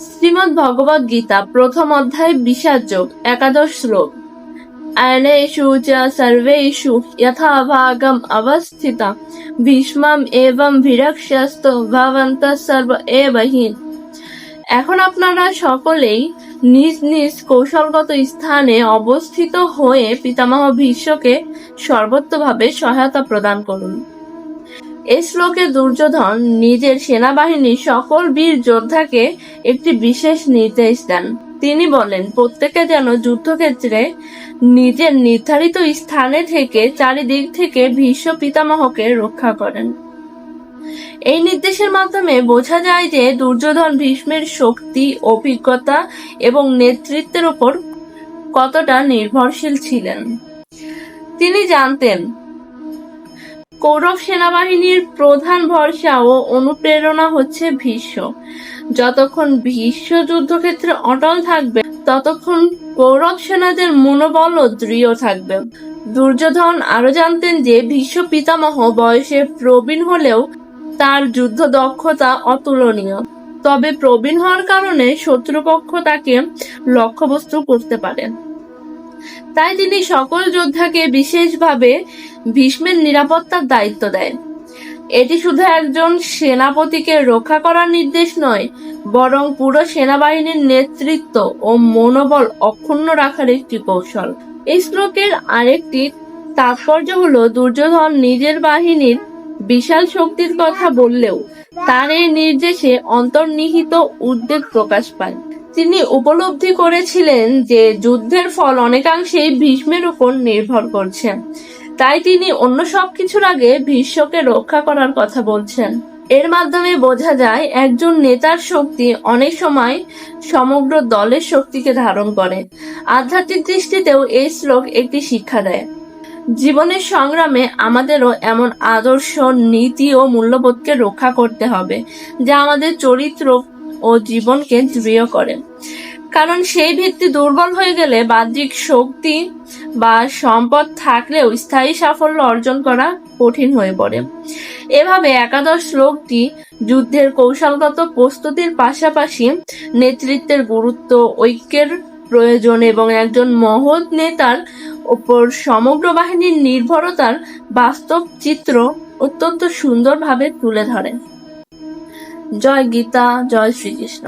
শ্রীমদ্ ভগবদ গীতা প্রথম অধ্যায় বিষাদ যোগ 11 শ্লোক। अनेषु च सर्वेषु यथा भागम अवस्थिता भीष्मम एवं विरक्ष्यस्तो भवन्तः सर्व एव हि। এখন আপনারা সকলেই নিজ নিজ কৌশলগত স্থানে অবস্থিত হয়ে পিতামহ ভীষ্মকে সর্বতোভাবে সহায়তা প্রদান করুন। এই শ্লোকে দুর্যোধন নিজের সেনাবাহিনীর সকল বীর যোদ্ধাকে একটি বিশেষ নির্দেশ দেন। তিনি বলেন, প্রত্যেকে যেন যুদ্ধক্ষেত্রে নিজের নির্ধারিত স্থানে থেকে চারিদিক থেকে ভীষ্ম পিতামহকে রক্ষা করেন। এই নির্দেশের মাধ্যমে বোঝা যায় যে দুর্যোধন ভীষ্মের শক্তি, অভিজ্ঞতা এবং নেতৃত্বের উপর কতটা নির্ভরশীল ছিলেন। তিনি জানতেন কৌরব সেনাবাহিনীর প্রধান ভরসা ও অনুপ্রেরণা হচ্ছে ভীষ্ম। যতক্ষণ ভীষ্ম যুদ্ধক্ষেত্রে অটল থাকবে ততক্ষণ কৌরব সেনাদের মনোবলও দৃঢ় থাকবে। দুর্যোধন আরো জানতেন যে ভীষ্ম পিতামহ বয়সে প্রবীণ হলেও তার যুদ্ধ দক্ষতা অতুলনীয়। তবে প্রবীণ হওয়ার কারণে শত্রুপক্ষ তাকে লক্ষ্যবস্তু করতে পারে। তাই তিনি সকল যোদ্ধাকে বিশেষভাবে ভীষ্মের নিরাপত্তার দায়িত্ব দেয়। এটি শুধু একজন সেনাপতিকে রক্ষা করার নির্দেশ নয়, বরং পুরো সেনাবাহিনীর নেতৃত্ব ও মনোবল অক্ষুণ্ণ রাখার একটি কৌশল। এই শ্লোকের আরেকটি তাৎপর্য হলো দুর্যোধন নিজের বাহিনীর বিশাল শক্তির কথা বললেও তার এই নির্দেশে অন্তর্নিহিত উদ্বেগ প্রকাশ পায়। তিনি উপলব্ধি করেছিলেন যে যুদ্ধের ফল অনেকাংশেই ভীষ্মের উপর নির্ভর করছে। তাই তিনি অন্য সবকিছুর আগে ভীষ্মকে রক্ষা করার কথা বলছেন। এর মাধ্যমে বোঝা যায় একজন নেতার শক্তি অনেক সময় সমগ্র দলের শক্তিকে ধারণ করে। আধ্যাত্মিক দৃষ্টিতেও এই শ্লোক একটি শিক্ষা দেয়। জীবনের সংগ্রামে আমাদেরও এমন আদর্শ, নীতি ও মূল্যবোধকে রক্ষা করতে হবে যা আমাদের চরিত্র ও জীবনকে দৃঢ় করে। কারণ সেই ভিত্তি দুর্বল হয়ে গেলে বাহ্যিক শক্তি বা সম্পদ থাকলেও স্থায়ী সাফল্য অর্জন করা কঠিন হয়ে পড়ে। এভাবে 11 শ্লোকটি যুদ্ধের কৌশলগত প্রস্তুতির পাশাপাশি নেতৃত্বের গুরুত্ব, ঐক্যের প্রয়োজন এবং একজন মহৎ নেতার ওপর সমগ্র বাহিনীর নির্ভরতার বাস্তব চিত্র অত্যন্ত সুন্দরভাবে তুলে ধরে। জয় গীতা, জয় শ্রীকৃষ্ণ।